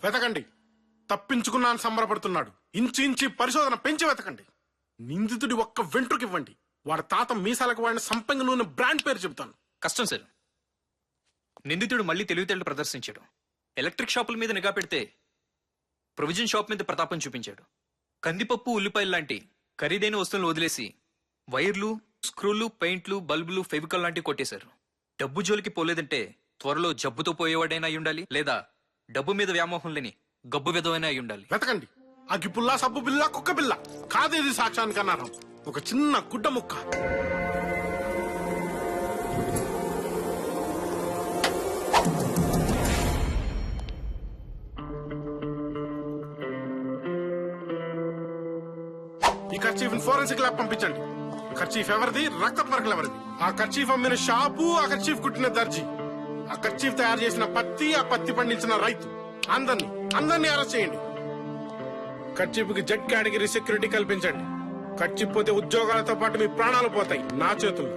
వెతకండి. తప్పించుకున్నాను సంబరపడుతున్నాడు. ఇంచి పరిశోధన పెంచి వెతకండి. నిందితుడి ఒక్క వెంట్రుకివ్వండి, వాడి తాత మీసాలకు వాడిన సంపంగి నూనె బ్రాండ్ పేరు చెబుతాను. కష్టం సార్. నిందితుడు మళ్ళీ తెలివితేటలు ప్రదర్శించాడు. ఎలక్ట్రిక్ షాపుల మీద నిఘా పెడితే ప్రొవిజన్ షాప్ మీద ప్రతాపం చూపించాడు. కందిపప్పు, ఉల్లిపాయలు లాంటి ఖరీదైన వస్తువులను వదిలేసి వైర్లు, స్క్రూలు, పెయింట్లు, బల్బులు, ఫెవికల్ లాంటివి కొట్టేశారు. డబ్బు జోలికి పోలేదంటే త్వరలో జబ్బుతో పోయేవాడైనా అయి ఉండాలి, లేదా డబ్బు మీద వ్యామోహం లేని గబ్బు విధమైనా అయి ఉండాలి. వెతకండి. అగ్గిపుల్ల, సబ్బు బిల్ల, కుక్క బిల్ల కాదేది సాక్ష్యానికి అన్నారు. ఒక చిన్న గుడ్డ ముక్క. ఈ కర్చీఫ్ ఫోరెన్సిక్ ల్యాబ్ పంపించండి. కర్చీఫ్ ఎవరిది, రక్త మరకలు ఎవరిది, ఆ కర్చీఫ్ అమ్మిన షాపు, ఆ కర్చీఫ్ కుట్టిన దర్జీ, ఆ కర్చీఫ్ తయారు చేసిన పత్తి, ఆ పత్తి పండించిన రైతు, అందరినీ అరెస్ట్ చేయండి. కర్చీఫ్ కి జెడ్ కేటగిరీ సెక్యూరిటీ కల్పించండి. కర్చీఫ్ పోతే ఉద్యోగాలతో పాటు మీ ప్రాణాలు పోతాయి నా చేతుల్లో.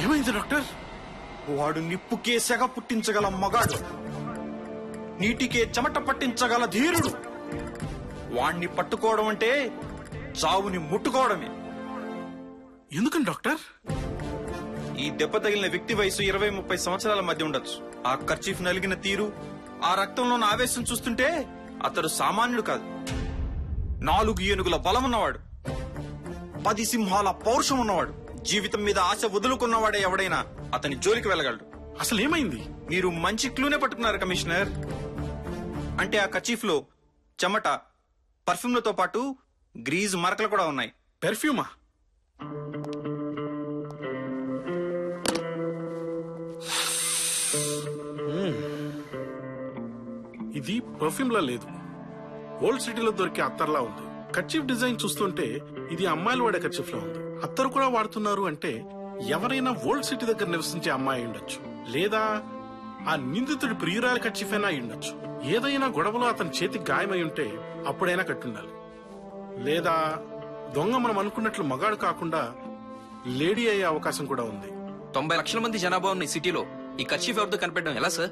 ఏమైంది డాక్టర్? వాడు నిప్పుకే సెగ పుట్టించగల మగాడు, నీటికే చెమట పట్టించగల ధీరుడు. వాణ్ణి పట్టుకోవడం అంటే చావుని ముట్టుకోవడమే. ఎందుకని డాక్టర్? ఈ దెబ్బ తగిలిన వ్యక్తి వయసు 20-30 సంవత్సరాల మధ్య ఉండొచ్చు. ఆ కర్చీఫ్ నలిగిన తీరు, ఆ రక్తంలోని ఆవేశం చూస్తుంటే అతడు సామాన్యుడు కాదు. 4 ఏనుగుల బలం ఉన్నవాడు, 10 సింహాల పౌరుషం ఉన్నవాడు, జీవితం మీద ఆశ వదులుకున్నవాడే ఎవడైనా అతని జోలికి వెళ్ళగలడు. అసలు ఏమైంది? మీరు మంచి క్లూనే పట్టుకున్నారు కమిషనర్. అంటే ఆ కర్చీఫ్ లో చెమట, పర్ఫ్యూమ్లతో పాటు గ్రీజ్ మరకలు కూడా ఉన్నాయి. పెర్ఫ్యూమా? ఇది పర్ఫ్యూమ్ లా లేదు, ఓల్డ్ సిటీలో దొరికే అత్తర్లా ఉంది. కర్చీఫ్ డిజైన్ చూస్తుంటే ఇది అమ్మాయిలు వాడే కర్చీఫ్ లా ఉంది. అత్తరు కూడా వాడుతున్నారు అంటే ఎవరైనా ఓల్డ్ సిటీ దగ్గర నివసించే అమ్మాయి ఉండొచ్చు, లేదా ఆ నిందితుడి ప్రియురాలి కర్చీఫ్ అయినా ఉండొచ్చు. ఏదైనా గొడవలో అతని చేతికి గాయమై ఉంటే అప్పుడైనా కట్టుండాలి. లేదా దొంగ మనం అనుకున్నట్లు మగాడు కాకుండా లేడీ అయ్యే అవకాశం కూడా ఉంది. 90 లక్షల మంది జనాభా ఉన్న ఈ సిటీలో ఈ కర్చీఫ్ ఎవరితో కనిపెట్టడం ఎలా సార్?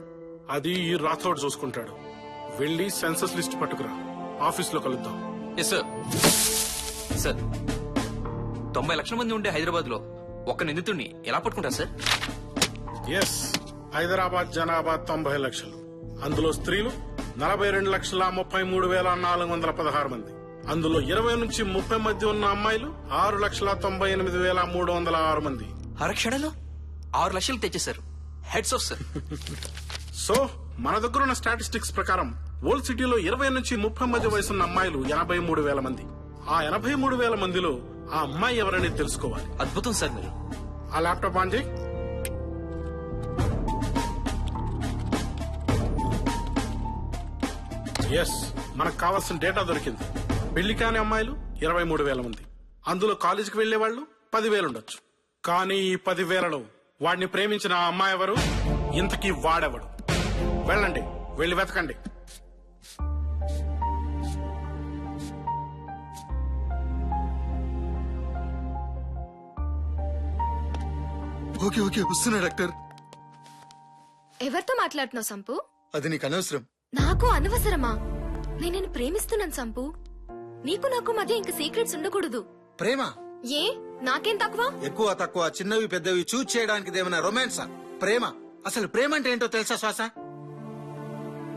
అది ఈ రాథోడ్ చూసుకుంటాడు. వెళ్ళి సెన్సస్ లిస్ట్ పట్టుకురా, ఆఫీస్ లో కలుద్దాం. Yes sir. సార్, 90 లక్షల మంది ఉండే హైదరాబాద్ లో ఒక్క నిందితుడిని ఎలా పట్టుకుంటారు సార్? ఎస్, హైదరాబాద్ జనాభా 90 లక్షలు. అందులో స్త్రీలు 42,33,416 మంది. అందులో 20 నుంచి 30 మధ్య ఉన్న అమ్మాయిలు 6,98,306 మంది. అరక్షణలో 6 లక్షలు తెచ్చేశారు. Hats off sir. సో మన దగ్గర ఉన్న స్టాటిస్టిక్స్ ప్రకారం ఓల్డ్ సిటీలో 20 నుంచి 30 మధ్య వయసున్న అమ్మాయిలు 83,000 మంది. ఆ 83,000 మందిలో ఆ అమ్మాయి ఎవరనేది తెలుసుకోవాలి. అద్భుతం సార్ మీరు. ఆ ల్యాప్టాప్ ఆన్ చేయి. ఎస్, మనకు కావాల్సిన డేటా దొరికింది. పెళ్లి కాని అమ్మాయిలు 23,000 మంది. అందులో కాలేజీకి వెళ్లే వాళ్ళు 10,000 ఉండొచ్చు. కానీ ఈ 10,000లో వాడిని ప్రేమించిన ఆ అమ్మాయి ఎవరు, ఇంతకీ వాడెవడు? వెళ్ళండి, వెళ్ళి వెతకండి. ఓకే ఓకే, వస్తున్నా డాక్టర్. ఎవరితో మాట్లాడుతున్నావు సంపు? అది నీకు అనవసరం. నాకు అనవసరమా? నేను నిన్ను ప్రేమిస్తున్నాను సంపు. నీకు నాకు మధ్య ఇంక సీక్రెట్స్ ఉండకూడదు. ప్రేమ ఏ నాకేం తక్కువ? ఎక్కువ తక్కువ, చిన్నవి పెద్దవి చూజ్ చేయడానికి ఏమైనా రొమాన్సా? ప్రేమ, అసలు ప్రేమ అంటే ఏంటో తెలుసా శ్వాస?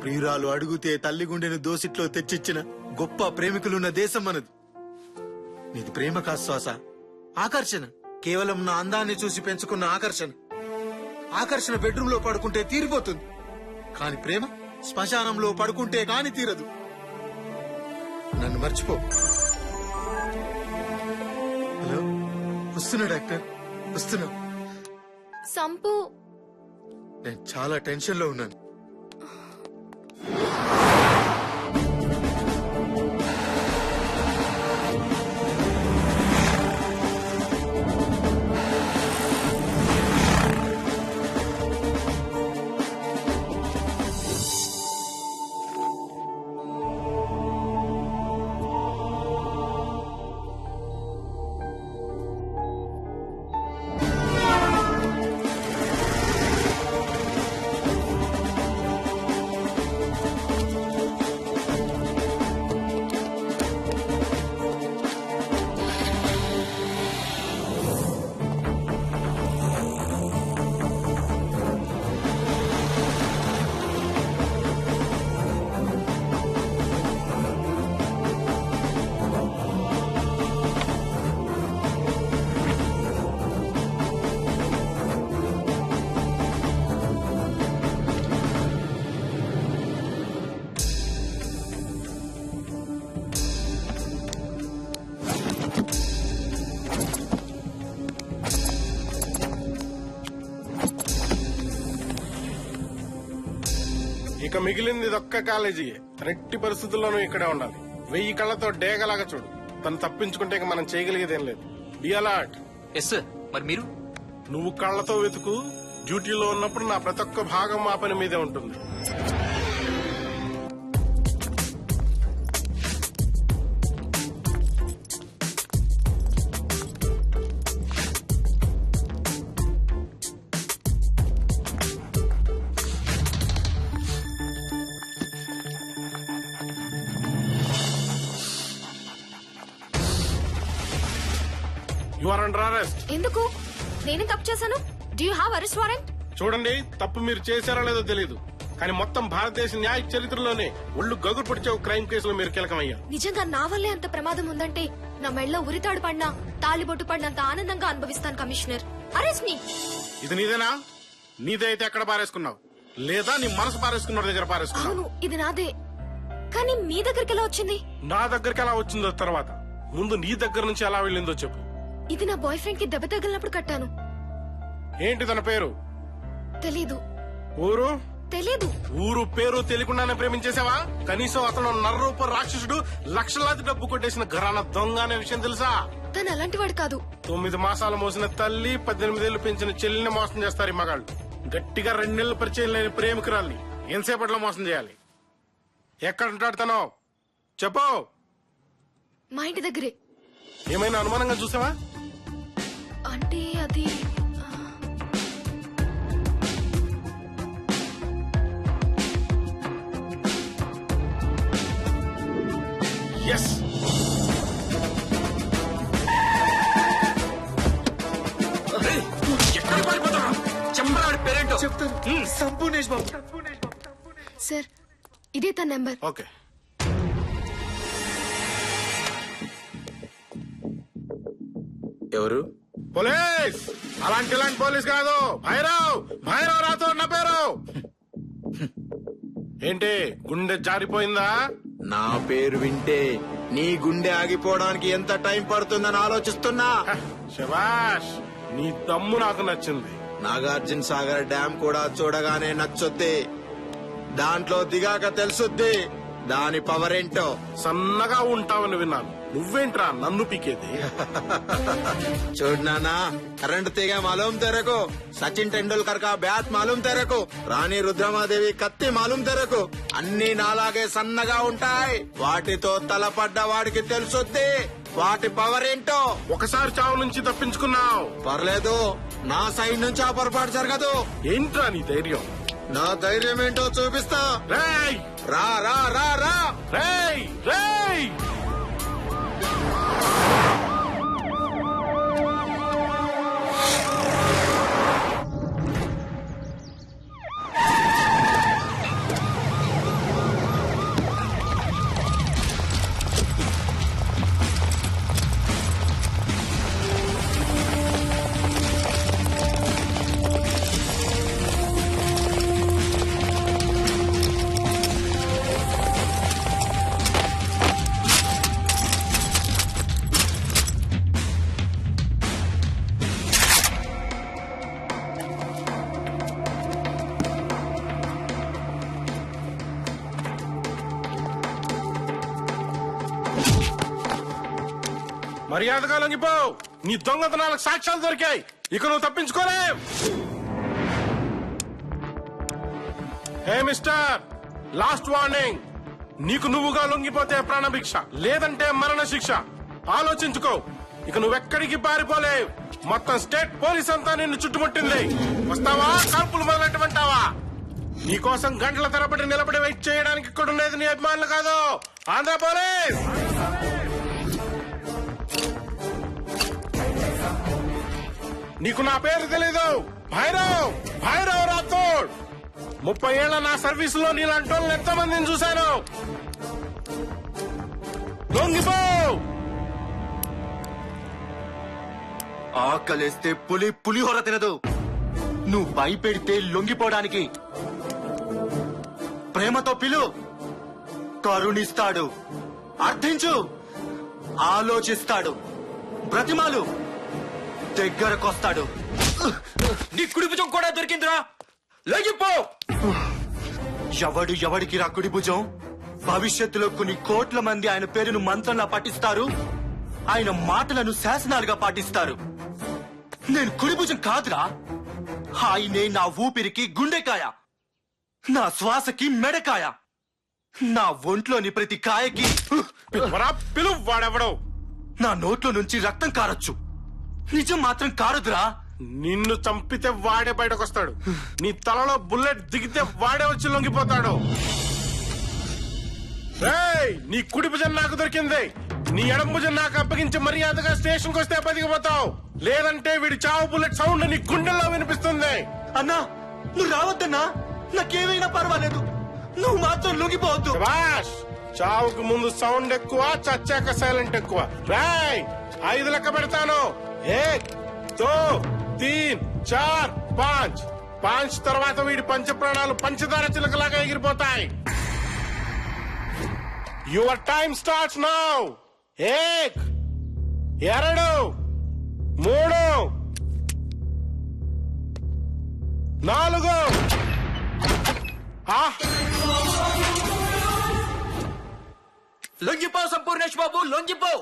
ప్రియురాలు అడుగుతే తల్లి గుండెను దోసిట్లో తెచ్చిచ్చిన గొప్ప ప్రేమికులున్న దేశం మనది. నీది ప్రేమ కాదు శ్వాస, ఆకర్షణ. కేవలం నా అందాన్ని చూసి పెంచుకున్న ఆకర్షణ. ఆకర్షణ బెడ్రూమ్ లో పడుకుంటే తీరిపోతుంది, కాని ప్రేమ శ్మశానంలో పడుకుంటే కాని తీరదు. నన్ను మర్చిపో. హలో, వస్తున్నా డాక్టర్. వస్తున్నా. సంపు నేను చాలా టెన్షన్ లో ఉన్నాను. ఇక మిగిలింది ఇదొక్క కాలేజీ. రెట్టి పరిస్థితుల్లోనూ ఇక్కడే ఉండాలి. 1000 కళ్ళతో డేగలాగా చూడు. తను తప్పించుకుంటే ఇక మనం చేయగలిగేదేం లేదు. Be alert. Yes sir. మరి మీరు? నువ్వు కళ్ళతో వెతుకు. డ్యూటీలో ఉన్నప్పుడు నా ప్రతి ఒక్క భాగం మా పని మీదే ఉంటుంది. You are under arrest. ఎందుకు? నేనే తప్పు చేశాను. Do you have arrest warrant? చూడండి, తప్పు మీరు చేశారో లేదో తెలియదు, కానీ మొత్తం భారతదేశ న్యాయ చరిత్రలోనే ఒళ్ళు గగురు పొడిచే ఒక క్రైమ్ కేసులో మీరు కీలకమయ్యారు. నిజంగా నా వల్లే అంత ప్రమాదం ఉందంటే నా మెళ్ళలో ఉరితాడు పడినా తాలిబొట్టు పడినంత ఆనందంగా అనుభవిస్తాను కమిషనర్. అరెస్ట్ మీ. ఇది నీదేనా? నీదే అయితే ఎక్కడ పారేసుకున్నావు? లేదా నీ మనసు పారేసుకున్న దగ్గర పారేసుకున్నావు? అవును, ఇది నాదే. కానీ మీ దగ్గరికి ఎలా వచ్చింది? నా దగ్గరికి ఎలా వచ్చిందో తర్వాత, ముందు నీ దగ్గర నుంచి ఎలా వెళ్ళిందో చెప్పు. ఇది నా బాయ్ ఫ్రెండ్ కి దెబ్బ తగిలినప్పుడు కట్టాను. ఏంటి తన పేరు? తెలీదు. ఊరు? తెలీదు. ఊరు పేరు తెలియకుండానే ప్రేమించేసావా? కనీసం అతను నర్రూప రాక్షసుడు, లక్షలాది డబ్బు కొట్టేసిన ఘరానా దొంగ అనే విషయం తెలుసా? తను అలాంటి వాడు కాదు. 9 మాసాలు మోసిన తల్లి, 18 ఏళ్లు పెంచిన చెల్లిని మోసం చేస్తారు ఈ మగాళ్ళు. గట్టిగా 2 నెలలు పరిచయం లేని ప్రేమికురాల్ని ఎంతసేపట్లో మోసం చేయాలి? ఎక్కడ ఉంటాడు తను? చెప్పు. మా ఇంటి దగ్గరే. ఏమైనా అనుమానంగా చూసావా? అంటే అది ఎస్. సార్, ఇదే తన నెంబర్. ఓకే. ఎవరు? పోలీస్. అలాంటి పోలీస్ కాదు, భైరవ్. భైరవ్ రాతో నా పేరు. ఏంటి, గుండె జారిపోయిందా? నా పేరు వింటే నీ గుండె ఆగిపోవడానికి ఎంత టైం పడుతుందని ఆలోచిస్తున్నా. హ, శభాష్, నీ దమ్ము నాకు నచ్చింది. నాగార్జున సాగర్ డ్యామ్ కూడా చూడగానే నచ్చుద్ది. దాంట్లో దిగాక తెలుసుద్ది దాని పవర్ ఏంటో. సన్నగా ఉంటావని విన్నాను. నువ్వేంట్రా నన్ను పీకేది? చూడు నాన్న, కరెంట్ తీగ మాలూం తెరకు, సచిన్ టెండూల్కర్ కా బ్యాట్ మాలూం తెరకు, రాణి రుద్రమాదేవి కత్తి మాలూం తెరకు, అన్ని నాలాగే సన్నగా ఉంటాయి. వాటితో తలపడ్డ వాడికి తెలుసుద్ది వాటి పవర్ ఏంటో. ఒకసారి చావు నుంచి తప్పించుకున్నావు. పర్లేదు, నా సైడ్ నుంచి ఆ పొరపాటు జరగదు. ఏంట్రా నీ ధైర్యం? నా ధైర్యం ఏంటో చూపిస్తా. రేయ్ రా రా రా రా. రేయ్ రేయ్. మర్యాదగా లొంగిపో. నీ దొంగతనాలకు సాక్ష్యాలు దొరికాయి, ఇక నువ్వు తప్పించుకోలేవు. Hey mister, last warning. నీకు నువ్వుగా లొంగిపోతే ప్రాణభిక్ష, లేదంటే మరణ శిక్ష. ఆలోచించుకో. ఇక నువ్వెక్కడికి పారిపోలేవు. మొత్తం స్టేట్ పోలీస్ అంతా నిన్ను చుట్టుముట్టింది. వస్తావా, కాల్పులు మొదలెట్టమంటావా? నీకోసం గంటల తరబడి నిలబడి వెయిట్ చేయడానికి ఇక్కడ ఉండేది నీ అభిమానులు కాదు, ఆంధ్ర పోలీస్. నీకు నా పేరు తెలీదు. భైరవ్, భైరవ్ రాథోడ్. 30 ఏళ్ల నా సర్వీసులో నీలాంటి వాళ్ళని ఎంతో మందిని చూశాను. లొంగిపో. ఆకలేస్తే పులిహోర తినదు. నువ్వు భయపెడితే లొంగిపోవడానికి. ప్రేమతో పిలు, కరుణిస్తాడు. అర్థించు, ఆలోచిస్తాడు. బ్రతిమాలు, దగ్గరకొస్తాడు. నీ కుడి భుజం కూడా దొరికిందిరా, లొంగిపో. ఎవడికి రా కుడి భుజం? భవిష్యత్తులో కొన్ని కోట్ల మంది ఆయన పేరును మంత్రంలా పఠిస్తారు. ఆయన మాటలను శాసనాలుగా పాటిస్తారు. నేను కుడి భుజం కాదురా. ఆయనే నా ఊపిరికి గుండెకాయ, నా శ్వాసకి మెడకాయ, నా ఒంట్లోని ప్రతి కాయకి. పిలువు. వాడెవడో నా నోట్లో నుంచి రక్తం కారొచ్చు, నిజం మాత్రం కారదురా. నిన్ను చంపితే వాడే బయటకొస్తాడు. నీ తలలో బుల్లెట్ దిగితే వాడే వచ్చి లొంగిపోతాడు. రేయ్, నీ కుడి భుజం నాకు దొరికింది. నీ ఎడం భుజం నాకు అప్పగించి మర్యాదగా స్టేషన్కి వస్తే బతికిపోతావు. లేదంటే వీడి చావు బుల్లెట్ సౌండ్ నీ గుండెల్లో వినిపిస్తుంది. అన్నా, నువ్వు రావద్దన్నా. నాకేమైనా పర్వాలేదు, నువ్వు మాత్రం లొంగిపోవద్దు. శభాష్. చావుకు ముందు సౌండ్ ఎక్కువ, చచ్చాక సైలెంట్ ఎక్కువ. రాయ్, 5 లెక్క పెడతాను. 1 2 3 4 5. 5 తర్వాత వీడి పంచ ప్రాణాలు పంచదార చిలకలాగా ఎగిరిపోతాయి. Your time starts now. 1 2 3 4. లొంగిపో సంపూర్ణేష్ బాబు, లొంగిపో.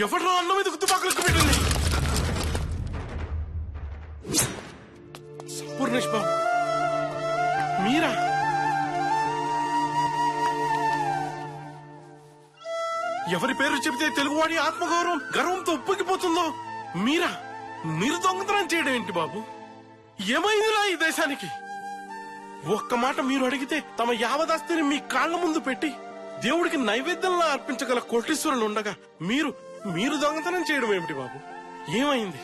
ఎవడ్రా అన్నం మీద గుర్తుపాకులకు పెట్టింది? సంపూర్ణేష్ బాబు, మీరా? ఎవరి పేరు చెబితే తెలుగువాడి ఆత్మగౌరవం గర్వంతో ఉప్పొంగిపోతుందో మీరా? మీరు దొంగతనం చేయడం ఏంటి బాబు? ఏమైందిరా ఈ దేశానికి? ఒక్క మాట మీరు అడిగితే తమ యావదాస్తిని మీ కాళ్ల ముందు పెట్టి దేవుడికి నైవేద్యంలా అర్పించగల కోటీశ్వరులు ఉండగా మీరు దొంగతనం చేయడం ఏమిటి బాబు? ఏమైంది?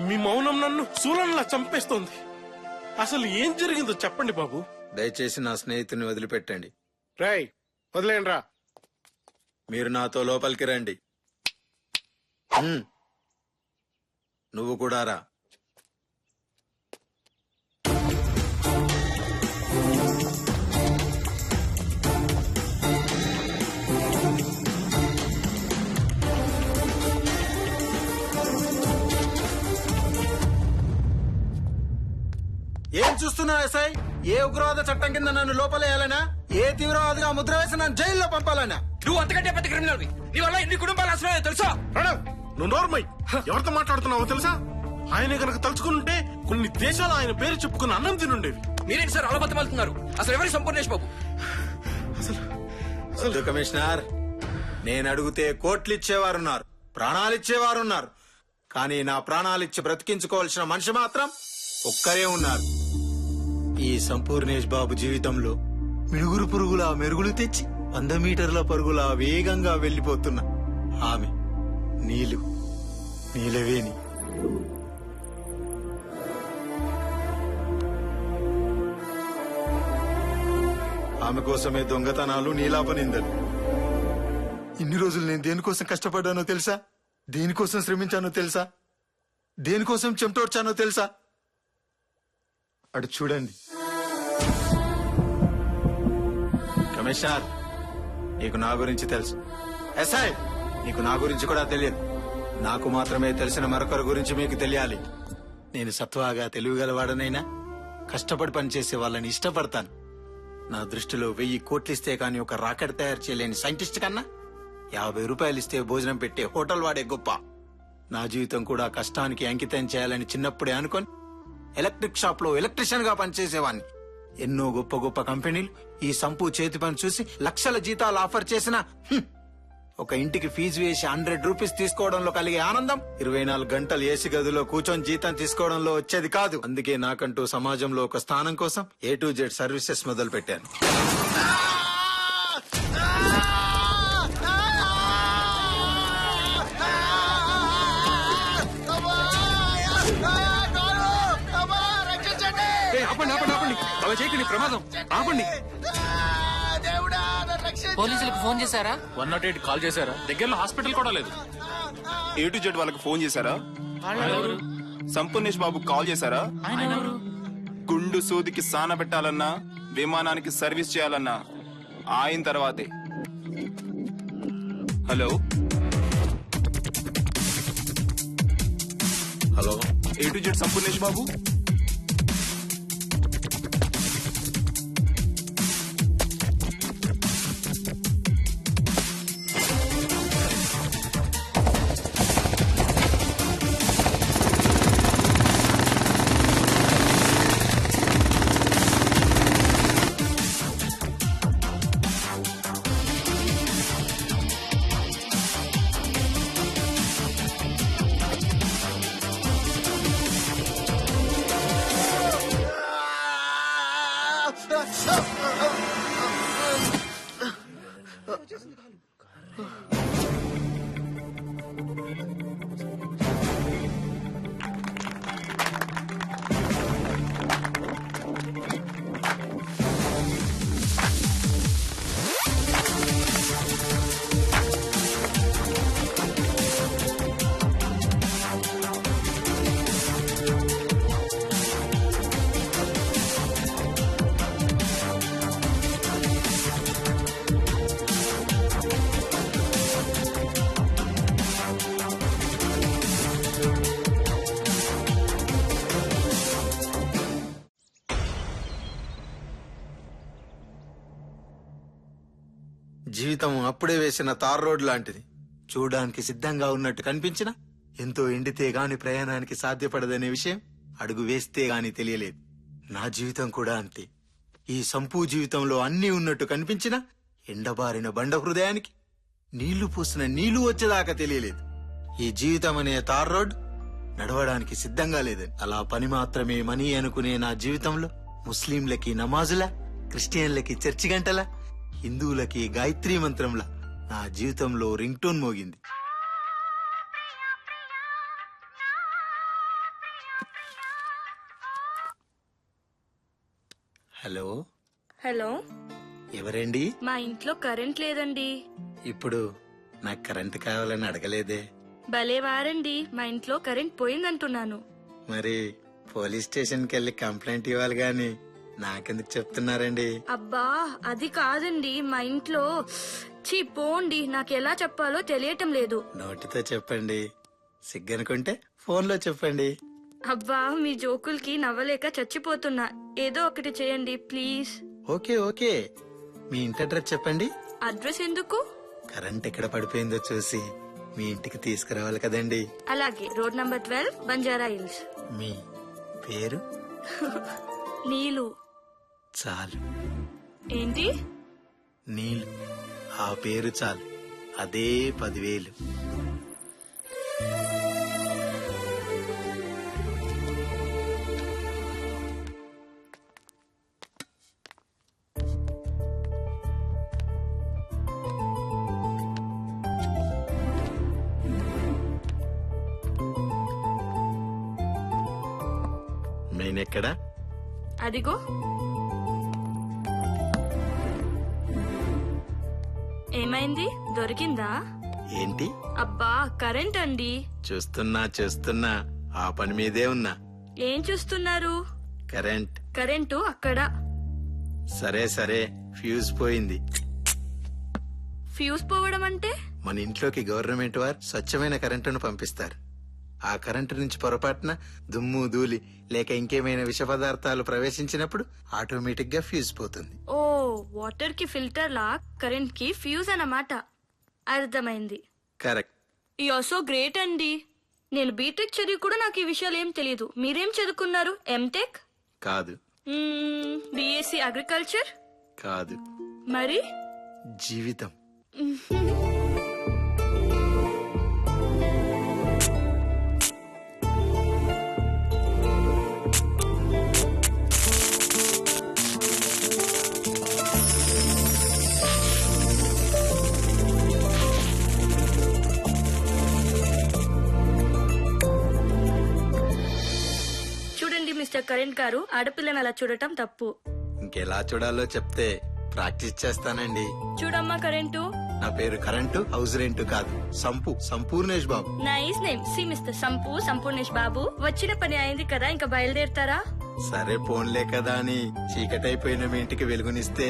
మీ మౌనం నన్ను శూలంలా చంపేస్తోంది. అసలు ఏం జరిగిందో చెప్పండి బాబు. దయచేసి నా స్నేహితుని వదిలిపెట్టండి. రేయ్, వదిలేండి రా. మీరు నాతో లోపలికి రండి. నువ్వు కూడా రా. ఏం చూస్తున్నా ఎస్ఐ? ఏ ఉగ్రవాద చట్టం కింద నన్ను లోపలేయాలనా? ఏ తీవ్రవాదిగా ముద్ర వేసి నన్ను జైల్లో పంపాలనా? నువ్వు అంతకంటే పెద్ద క్రిమినల్. నీ వల్ల ఎన్ని కుటుంబాలు అసలు తెలుసా? ప్రణవ్, నువ్వు నోర్మై. ఎవరితో మాట్లాడుతున్నావో తెలుసా? ఆయన కనుక తలుచుకుంటే కొన్ని దేశాలు ఆయన పేరు చెప్పుకుని అన్నం తినుండేవి. మీరేంటి సార్ అలబద్ధం వెళ్తున్నారు? అసలు ఎవరి సంపూర్ణేష్ బాబు? వద్దు కమిషనర్, నేను అడిగితే కోట్లు ఇచ్చేవారున్నారు, ప్రాణాలు ఇచ్చేవారున్నారు. కానీ నా ప్రాణాలిచ్చి బ్రతికించుకోవాల్సిన మనిషి మాత్రం ఒక్కరే ఉన్నారు. ఈ సంపూర్ణేష్ బాబు జీవితంలో మినుగురు పురుగుల మెరుగులు తెచ్చి 100 మీటర్ల పరుగుల వేగంగా వెళ్లిపోతున్న ఆమె నీలవేణి. ఆమె కోసమే దొంగతనాలు, నీలాపనిందలు. ఇన్ని రోజులు నేను దేనికోసం కష్టపడ్డానో తెలుసా? దేనికోసం శ్రమించానో తెలుసా? దేనికోసం చెమటోడ్చానో తెలుసా? అటు చూడండి. కమిషనర్, నీకు నా గురించి తెలుసు. ఎస్ఐ, నీకు నా గురించి కూడా తెలియదు. నాకు మాత్రమే తెలిసిన మరొకరి గురించి మీకు తెలియాలి. నేను సత్వాగా తెలివిగలవాడనైనా కష్టపడి పనిచేసే వాళ్ళని ఇష్టపడతాను. నా దృష్టిలో 1000 కోట్లిస్తే కానీ ఒక రాకెట్ తయారు చేయలేని సైంటిస్ట్ కన్నా 50 రూపాయలు ఇస్తే భోజనం పెట్టే హోటల్ వాడే గొప్ప. నా జీవితం కూడా కష్టానికి అంకితం చేయాలని చిన్నప్పుడే అనుకొని ఎలక్ట్రిక్ షాప్ లో ఎలక్ట్రీషియన్ గా పనిచేసేవాడిని. ఎన్నో గొప్ప గొప్ప కంపెనీలు ఈ సంపు చేతి పని చూసి లక్షల జీతాలు ఆఫర్ చేసిన ఒక ఇంటికి ఫీజు వేసి 100 రూపీస్ తీసుకోవడంలో కలిగే ఆనందం 24 గంటలు ఏసీ గదిలో కూర్చొని జీతం తీసుకోవడంలో వచ్చేది కాదు. అందుకే నాకంటూ సమాజంలో ఒక స్థానం కోసం A to Z సర్వీసెస్ మొదలు పెట్టాను. అలా చేయకండి, ప్రమాదం. ఆపండి. పోలీసులకు ఫోన్ చేశారా? 108 కాల్ చేశారా? దగ్గరలో హాస్పిటల్ కూడా లేదు. A to Z వాళ్ళకి ఫోన్ చేశారా? సంపూర్ణేష్ బాబు కాల్ చేశారా? గుండు సూదికి సాన పెట్టాలన్నా, విమానానికి సర్వీస్ చేయాలన్నా ఆయన తర్వాతే. Hello hello, A to Z Sampoornesh Babu. జీవితం అప్పుడే వేసిన తార్ రోడ్ లాంటిది. చూడడానికి సిద్ధంగా ఉన్నట్టు కనిపించినా ఎంతో ఎండితే గాని ప్రయాణానికి సాధ్యపడదనే విషయం అడుగు వేస్తే గాని తెలియలేదు. నా జీవితం కూడా అంతే. ఈ సంపూ జీవితంలో అన్నీ ఉన్నట్టు కనిపించినా ఎండబారిన బండ హృదయానికి నీళ్లు పూసిన నీళ్లు వచ్చేదాకా తెలియలేదు. ఈ జీవితం అనే తార్ రోడ్ నడవడానికి సిద్ధంగా లేదని. అలా పని మాత్రమే మనీ అనుకునే నా జీవితంలో ముస్లింలకి నమాజులా, క్రిస్టియన్లకి చర్చి గంటలా, హిందువులకి గాయత్రీ మంత్రంలా నా జీవితంలో రింగ్ టోన్ మోగింది. హలో హలో, ఎవరండి? మా ఇంట్లో కరెంట్ లేదండి. ఇప్పుడు నాకు కరెంట్ కావాలని అడగలేదే. భలే వారండి, మా ఇంట్లో కరెంట్ పోయిందంటున్నాను. మరి పోలీస్ స్టేషన్ కి వెళ్ళి కంప్లైంట్ ఇవ్వాలి గాని నాకెందుకు చెప్తున్నారండి? అబ్బా అది కాదండి, మా ఇంట్లో పోండి, నాకెలా చెప్పాలో తెలియటం లేదు. నోటితో చెప్పండి, సిగ్గనుకుంటే ఫోన్లో చెప్పండి. అబ్బా మీ జోకులకి నవ్వలేక చచ్చిపోతున్నా, ఏదో ఒకటి చేయండి ప్లీజ్. ఓకే ఓకే, మీ ఇంటి అడ్రస్ చెప్పండి. అడ్రస్ ఎందుకు? కరెంట్ ఎక్కడ పడిపోయిందో చూసి మీ ఇంటికి తీసుకురావాలి కదండి. అలాగే, రోడ్ నంబర్ 12, బంజారా హిల్స్. మీ పేరు? నీలు. చాలు. ఏంటి? నీలు. ఆ పేరు చాలు, అదే 10,000. లైన్ ఎక్కడా? అదిగో. ఏమైంది, దొరికిందా? ఏంటి? అబ్బా కరెంట్ అండి. చూస్తున్నా ఆ పని మీదే ఉన్నా. ఏం చూస్తున్నారు? కరెంట్. కరెంటు అక్కడ. సరే ఫ్యూజ్ పోయింది. ఫ్యూజ్ పోవడం అంటే? మన ఇంట్లోకి గవర్నమెంట్ వారు స్వచ్ఛమైన కరెంటును పంపిస్తారు. ఆ కరెంటు నుంచి పొరపాటున దుమ్ము ధూళి లేక ఇంకేమైనా విష పదార్థాలు ప్రవేశించినప్పుడు ఆటోమేటిక్ గా ఫ్యూజ్ పోతుంది. ఓ, వాటర్ కి ఫిల్టర్ లా కరెంట్ కి ఫ్యూజ్ అన్నమాట. అర్థమైంది. Correct. You are so great అండి. నేను బీటెక్ చదివి కూడా నాకు ఈ విషయాలు ఏం తెలియదు. మీరేం చదువుకున్నారు? ఎంటెక్? కాదు. BSc agriculture? కాదు. మరి? జీవితం. చూడండి మిస్టర్ కరెంట్ గారు, ఆడపిల్లని అలా చూడటం తప్పు. ఇంకెలా చూడాలో చెప్తే ప్రాక్టీస్ చేస్తానండి. చూడమ్మా కరెంటు. నా పేరు కరెంటు, హౌస్ రెంట్ కాదు. Sampoornesh Babu. Nice name. See mister Sampoornesh Babu, వచ్చిన పని అయింది కదా, ఇంకా బయలుదేరుతారా? సరే పోన్లే కదా అని చీకటైపోయిన మీ ఇంటికి వెలుగునిస్తే.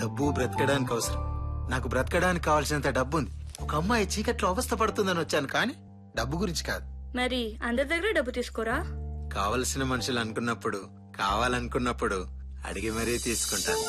డబ్బు బ్రతకడానికి అవసరం. నాకు బ్రతకడానికి కావాల్సినంత డబ్బు ఉంది. ఒక అమ్మాయి చీకట్లో అవస్థ పడుతుందని వచ్చాను, కానీ డబ్బు గురించి కాదు. మరి అందరి దగ్గర డబ్బు తీసుకోరా? కావలసిన మనుషులు అనుకున్నప్పుడు, కావాలనుకున్నప్పుడు అడిగి మరీ తీసుకుంటాను.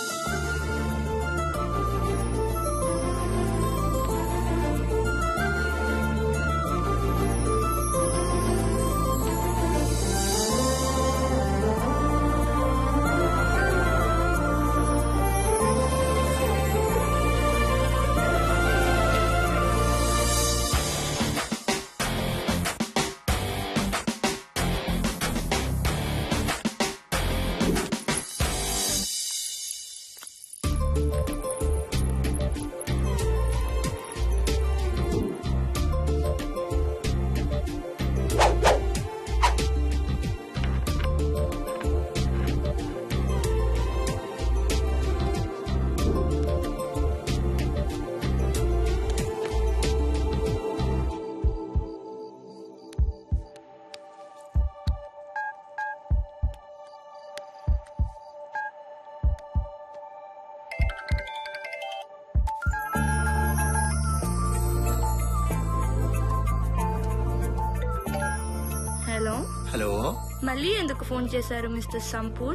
హలో. మళ్ళీ ఎందుకు ఫోన్ చేశారు మిస్టర్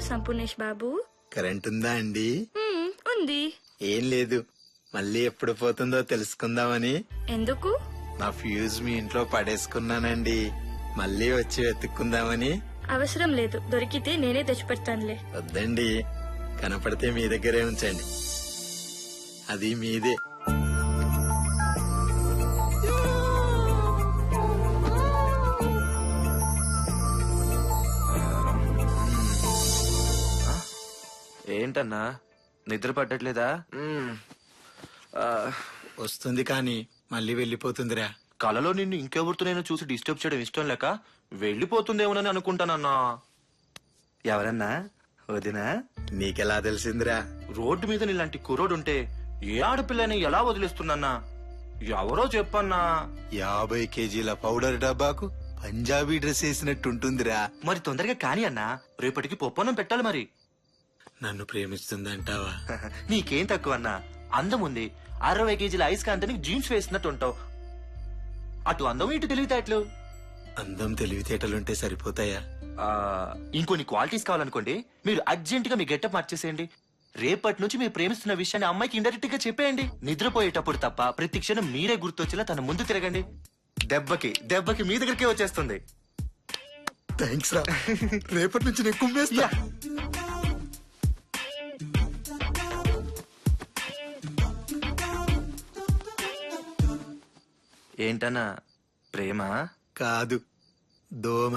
సంపూర్ణేష్ బాబు? కరెంట్ ఉందా అండి? ఉంది. ఏం లేదు, మళ్ళీ ఎప్పుడు పోతుందో తెలుసుకుందామని. ఎందుకు? నా ఫ్యూజ్ మీ ఇంట్లో పడేసుకున్నానండి, మళ్ళీ వచ్చి వెతుక్కుందామని. అవసరం లేదు, దొరికితే నేనే తెచ్చిపెడతానులే. వద్దండి, కనపడితే మీ దగ్గరే ఉంచండి, అది మీదే. ఏంటన్నా, నిద్ర పట్టట్లేదా? వస్తుంది కానీ మళ్ళీ వెళ్ళిపోతుందిరా. కలలో నిన్ను ఇంకెవరితో నేను చూసి డిస్టర్బ్ చేయడం ఇష్టం లేక వెళ్ళిపోతుందేమోనని అనుకుంటానన్నా. ఎవరన్నా? వదినా? నీకెలా తెలిసిందిరా? రోడ్డు మీద నీలాంటి కుర్రోడుంటే ఏ ఆడపిల్లని ఎలా వదిలేస్తున్నా? ఎవరో చెప్పన్నా. 50 కేజీల పౌడర్ డబ్బాకు పంజాబీ డ్రెస్ వేసినట్టుంటుందిరా. మరి తొందరగా కాని అన్నా, రేపటికి పొప్పన్నం పెట్టాలి. మరి నన్ను ప్రేమిస్తుందంటావా? నీకేం తక్కువ అన్నా, అందం ఉంది. 60 కేజీల ఐస్ కాంతని జీన్స్ వేసినట్టు ఉంటావు. అటు అందం ఇటు తెలివితేటలు. అందం తెలివితేటలుంటే సరిపోతాయా? ఇంకొన్ని క్వాలిటీస్ కావాలనుకోండి, మీరు అర్జెంట్ గా మీ గెటప్ మార్చేసేయండి. రేపటి నుంచి మీరు ప్రేమిస్తున్న విషయాన్ని అమ్మాయికి ఇండైరెక్ట్ గా చెప్పేయండి. నిద్రపోయేటప్పుడు తప్ప ప్రతి క్షణం మీరే గుర్తొచ్చేలా తన ముందు తిరగండి. దెబ్బకి మీ దగ్గరికే వచ్చేస్తుంది. థ్యాంక్స్ రా. రేపటి నుంచి నేను కుమ్మేస్తా. ఏంటన్నా, ప్రేమ కాదు, దోమ.